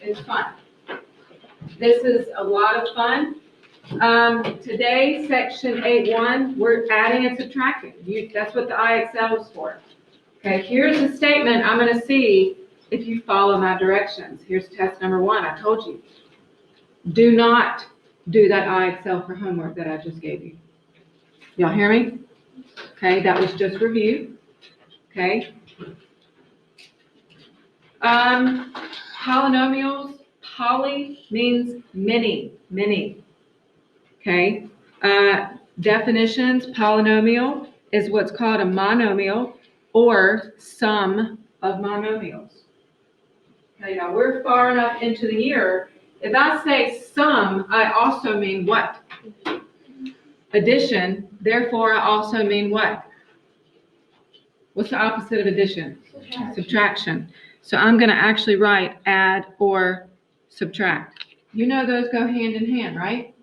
It's fun. This is a lot of fun. Today, section 8.1, we're adding and subtracting. That's what the IXL is for. Okay, here's a statement. I'm going to see if you follow my directions. Here's test number 1. I told you. Do not do that IXL for homework that I just gave you. Y'all hear me? Okay, that was just review. Okay. Polynomials. Poly means many. Okay. Definitions. Polynomial is what's called a monomial or sum of monomials. Okay, now we're far enough into the year. If I say sum, I also mean what? Addition. Therefore, I also mean what? What's the opposite of addition? Subtraction. So I'm going to actually write add or subtract. You know those go hand in hand, right?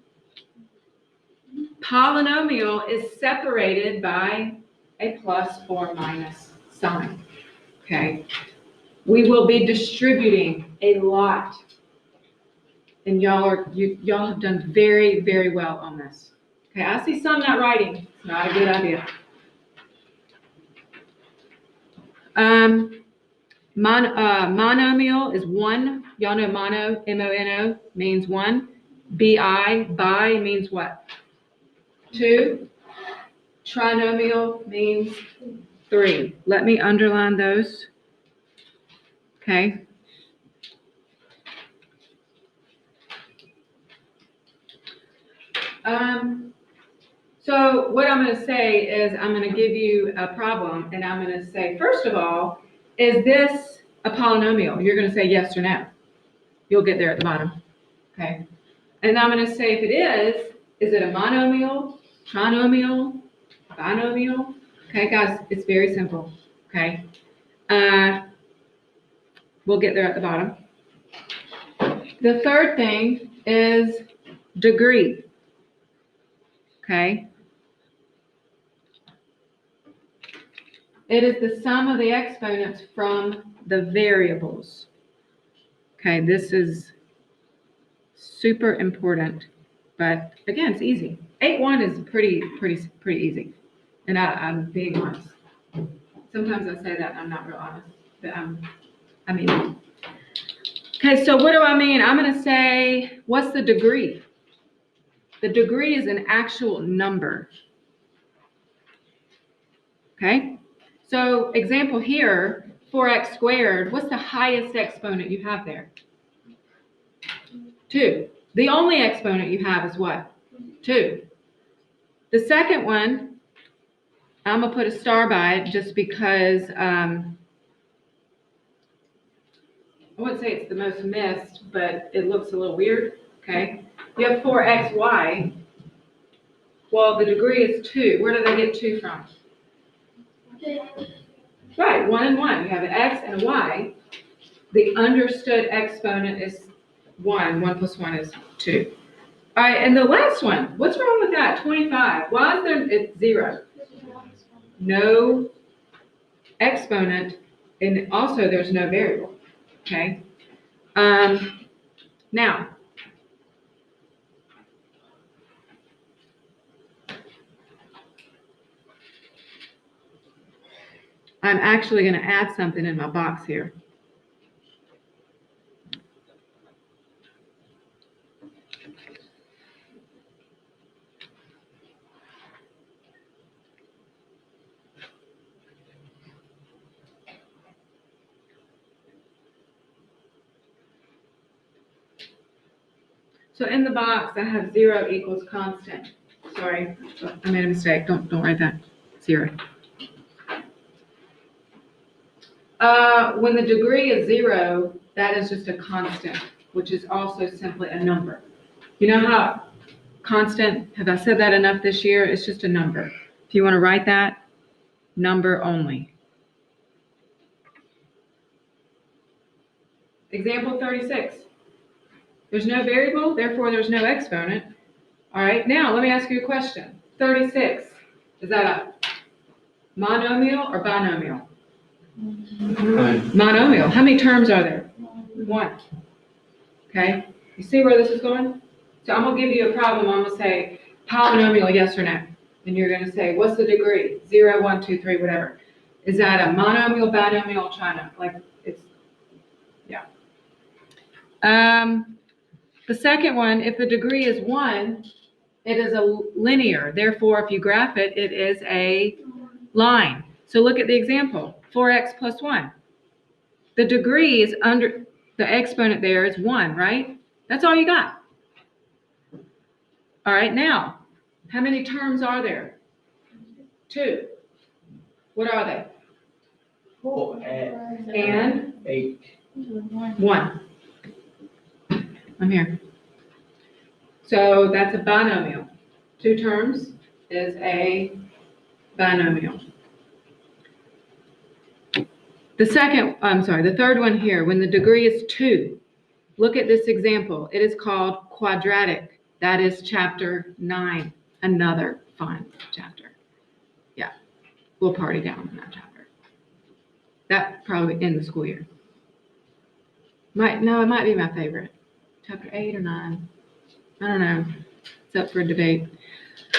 Polynomial is separated by a plus or minus sign. Okay. We will be distributing a lot. And y'all have done very, very well on this. Okay, I see some not writing. It's not a good idea. Monomial is one. Y'all know mono, M-O-N-O, means one. Bi means what? 2. Trinomial means 3. Let me underline those. Okay. So what I'm going to say is I'm going to give you a problem, and I'm going to say, first of all, is this a polynomial? You're going to say yes or no. You'll get there at the bottom. Okay. And I'm going to say if it is it a monomial, trinomial, binomial? Okay, guys, it's very simple. Okay. We'll get there at the bottom. The third thing is degree. Okay. It is the sum of the exponents from the variables. Okay, this is super important, but again, it's easy. 8.1 is pretty easy, and I'm being honest. Sometimes I say that I'm not real honest, but I mean it. Okay, so what do I mean? I'm going to say, what's the degree? The degree is an actual number. Okay, so example here, 4x squared, what's the highest exponent you have there? 2. The only exponent you have is what? 2. The second one, I'm going to put a star by it just because I wouldn't say it's the most missed, but it looks a little weird. Okay, you have 4xy. Well, the degree is 2. Where do they get 2 from? Right, 1 and 1. You have an x and a y. The understood exponent is 1. 1 plus 1 is 2. All right, and the last one, what's wrong with that? 25. Why is there, it's 0? No exponent, and also there's no variable. Okay. Now, I'm actually going to add something in my box here. So in the box, I have 0 equals constant. Sorry, I made a mistake. Don't write that. 0. When the degree is 0, that is just a constant, which is also simply a number. You know how constant, have I said that enough this year? It's just a number. If you want to write that, number only. Example 36. There's no variable, therefore there's no exponent. All right, now let me ask you a question. 36, is that a monomial or binomial? Monomial. How many terms are there? 1. Okay? You see where this is going? So I'm going to give you a problem. I'm going to say polynomial, yes or no. And you're going to say, what's the degree? 0, 1, 2, 3, whatever. Is that a monomial, binomial, trinomial? Like, it's, yeah. The second one, if the degree is 1, it is a linear. Therefore, if you graph it, it is a line. So look at the example, 4x plus 1. The degree is under, the exponent there is 1, right? That's all you got. All right, now, how many terms are there? 2. What are they? 4 And 8. 1. I'm here. So that's a binomial. 2 terms is a binomial. The third one here, when the degree is 2, look at this example. It is called quadratic. That is chapter 9, another fun chapter. Yeah, we'll party down in that chapter. That probably in the school year. It might be my favorite. Chapter 8 or 9. I don't know. It's up for debate.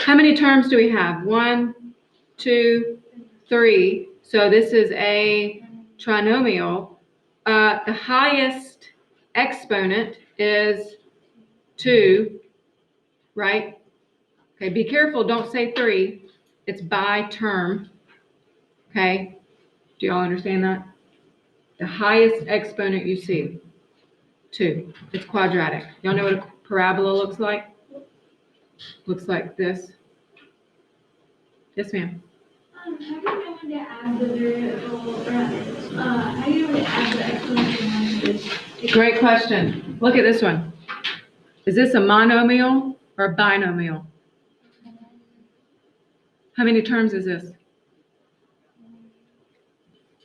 How many terms do we have? 1, 2, 3. So this is a trinomial. The highest exponent is 2, right? Okay, be careful, don't say 3. It's by term. Okay, do y'all understand that? The highest exponent you see, 2. It's quadratic. Y'all know what a parabola looks like? Looks like this. Yes, ma'am. How do you know when to add the variable, or how do you know when to add the exponent to this? Great question. Look at this one. Is this a monomial or a binomial? How many terms is this?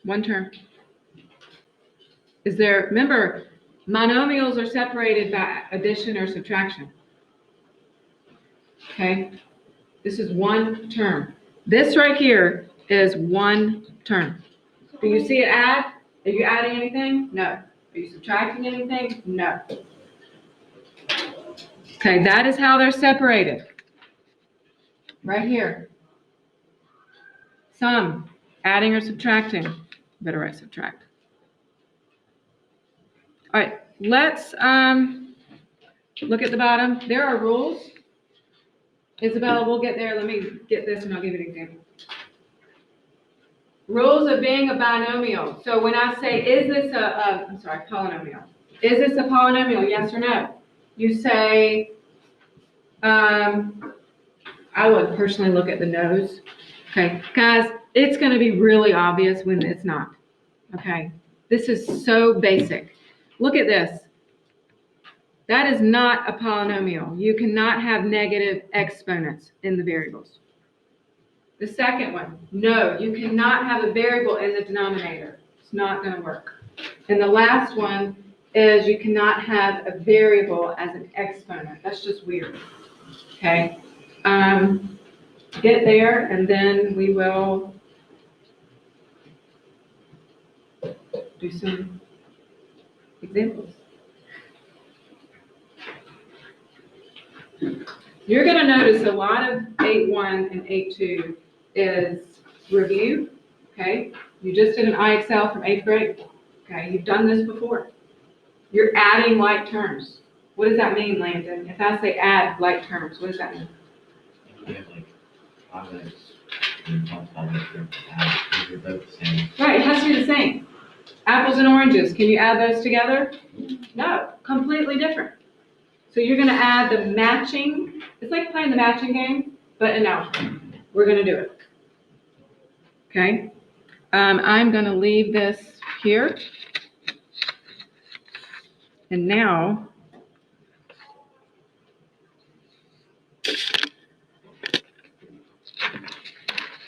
1 term. Remember, monomials are separated by addition or subtraction. Okay? This is 1 term. This right here is 1 term. Do you see it add? Are you adding anything? No. Are you subtracting anything? No. Okay, that is how they're separated. Right here. Sum, adding or subtracting. Better write subtract. All right, let's look at the bottom. There are rules. Isabella, we'll get there. Let me get this and I'll give you an example. Rules of being a binomial. So when I say, is this polynomial? Is this a polynomial, yes or no? You say, I would personally look at the no's. Okay, guys, it's going to be really obvious when it's not. Okay, this is so basic. Look at this. That is not a polynomial. You cannot have negative exponents in the variables. The second one, no, you cannot have a variable in the denominator. It's not going to work. And the last one is you cannot have a variable as an exponent. That's just weird. Okay. Get there, and then we will do some examples. You're going to notice a lot of 8.1 and 8.2 is review. Okay. You just did an IXL from 8th grade. Okay. You've done this before. You're adding like terms. What does that mean, Landon? If I say add like terms, what does that mean? You have like others and they're both the same. Right, it has to be the same. Apples and oranges, can you add those together? No, completely different. So you're going to add the matching. It's like playing the matching game, but in algebra. We're going to do it. Okay. I'm going to leave this here. And now,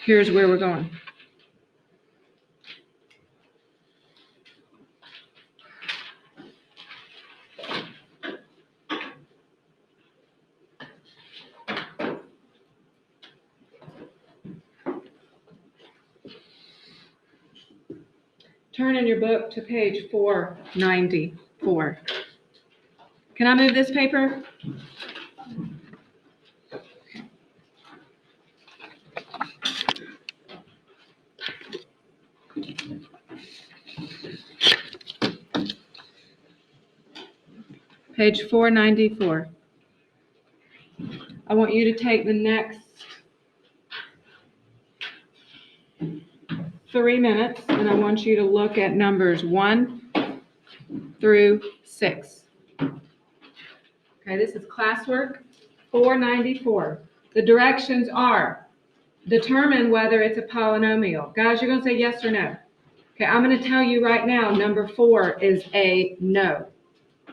here's where we're going. Turn in your book to page 490. 4. Can I move this paper? Page 494. I want you to take the next 3 minutes, and I want you to look at numbers 1 through 6. Okay, this is classwork 494. The directions are determine whether it's a polynomial. Guys, you're going to say yes or no. Okay, I'm going to tell you right now, number 4 is a no.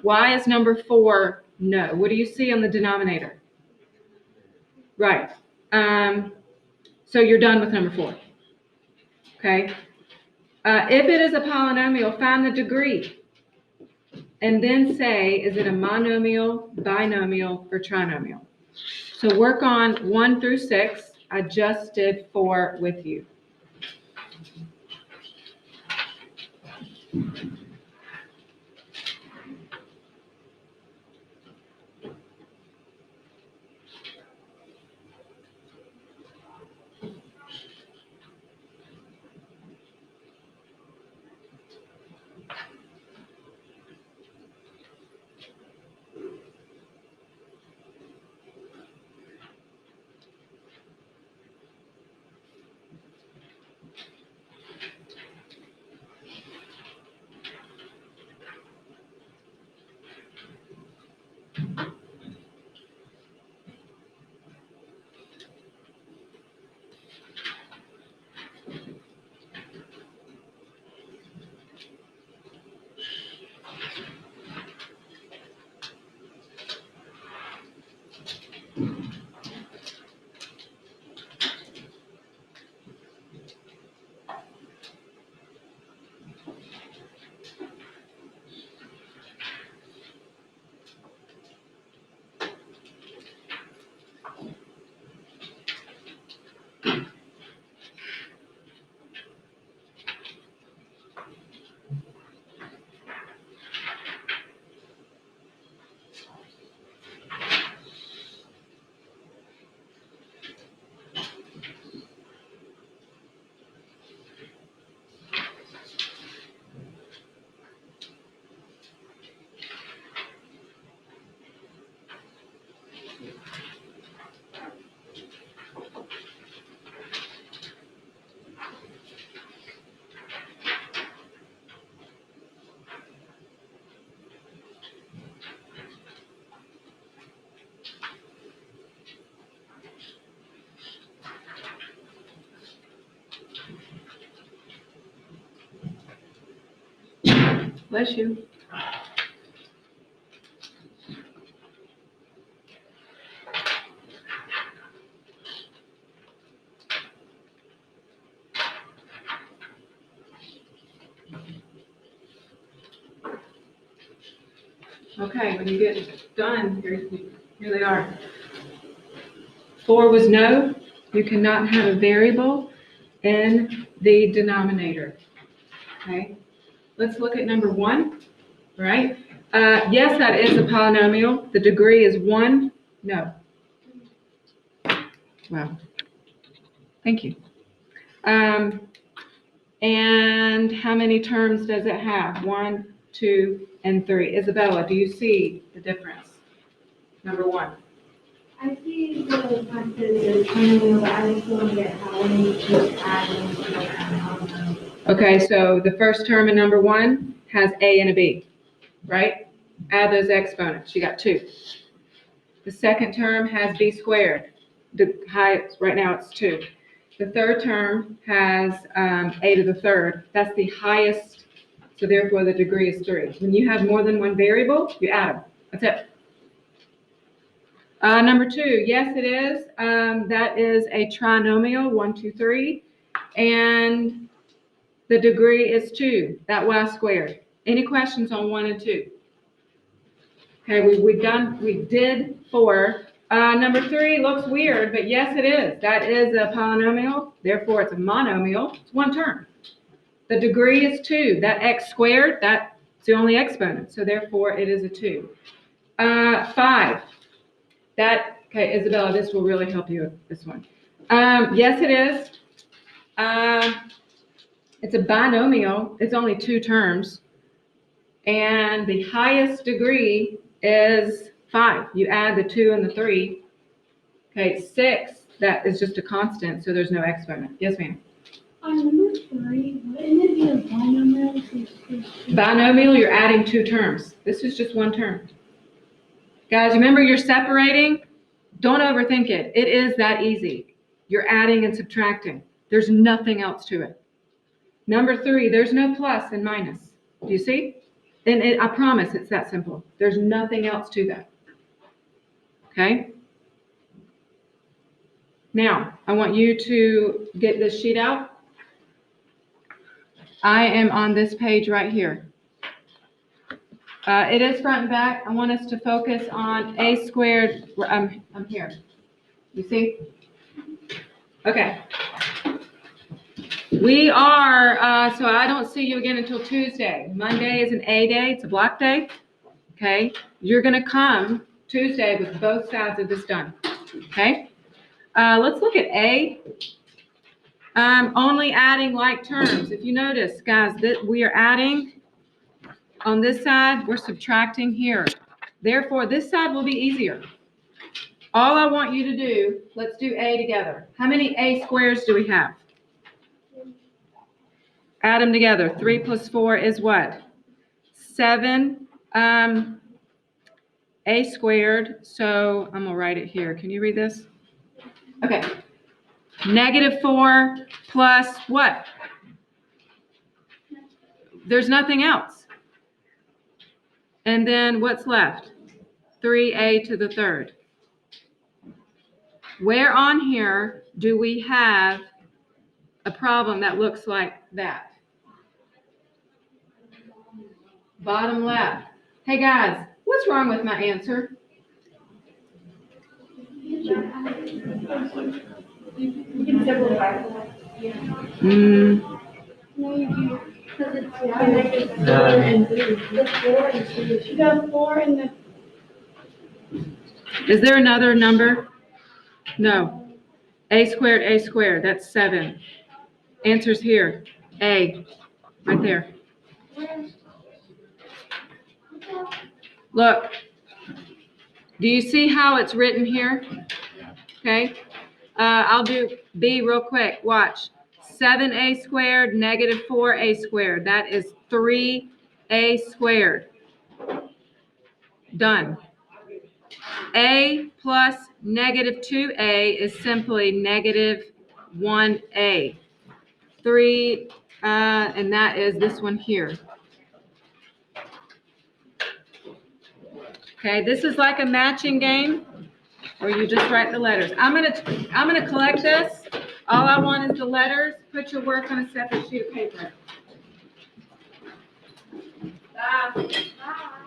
Why is number 4 no? What do you see on the denominator? Right. So you're done with number 4. Okay. If it is a polynomial, find the degree. And then say, is it a monomial, binomial, or trinomial? So work on 1 through 6. I just did 4 with you. Bless you. Okay, when you get done, here they are. 4 was no. You cannot have a variable in the denominator. Okay, let's look at number 1. Right? Yes, that is a polynomial. The degree is 1. No. Wow. Thank you. And how many terms does it have? 1, 2, and 3. Isabella, do you see the difference? Number 1. I see the fact that it's trinomial, but I just don't get how many keep adding to the polynomial. Okay, so the first term in number 1 has a and a b, right? Add those exponents. You got 2. The second term has b squared. The highest, right now it's 2. The third term has a to the third. That's the highest, so therefore the degree is 3. When you have more than one variable, you add them. That's it. Number 2, yes, it is. That is a trinomial, 1, 2, 3. And the degree is 2, that y squared. Any questions on 1 and 2? Okay, we did 4. Number 3 looks weird, but yes, it is. That is a polynomial, therefore it's a monomial. It's 1 term. The degree is 2. That x squared, that's It's the only exponent, so therefore it is a 2. 5. Okay, Isabella, this will really help you with this one. Yes, it is. It's a binomial. It's only 2 terms. And the highest degree is 5. You add the 2 and the 3. Okay, 6, that is just a constant, so there's no exponent. Yes, ma'am. On number 3, wouldn't it be a binomial? Binomial, you're adding 2 terms. This is just 1 term. Guys, remember you're separating? Don't overthink it. It is that easy. You're adding and subtracting. There's nothing else to it. Number 3, there's no plus and minus. Do you see? And I promise it's that simple. There's nothing else to that. Okay? Now, I want you to get this sheet out. I am on this page right here. It is front and back. I want us to focus on a squared. I'm here. You see? Okay. We are, so I don't see you again until Tuesday. Monday is an A day. It's a block day. Okay. You're going to come Tuesday with both sides of this done. Okay. Let's look at A. Only adding like terms. If you notice, guys, that we are adding on this side, we're subtracting here. Therefore, this side will be easier. All I want you to do, let's do A together. How many A squares do we have? Add them together. 3 plus 4 is what? 7. A squared. So I'm going to write it here. Can you read this? Okay. -4 plus what? There's nothing else. And then what's left? 3a to the third. Where on here do we have a problem that looks like that? Bottom left. Hey guys, what's wrong with my answer? You can simplify. No, you do. Because it's connected 4 and 3. The 4 and 3. The 4 and the. Is there another number? No. A squared, that's 7. Answer's here. A, right there. Look, do you see how it's written here? Okay. I'll do B real quick. Watch. 7a squared, -4a squared. That is 3a squared. Done. A plus -2a is simply -1a. 3, and that is this one here. Okay, this is like a matching game where you just write the letters. I'm gonna collect this. All I want is the letters. Put your work on a separate sheet of paper. Bye.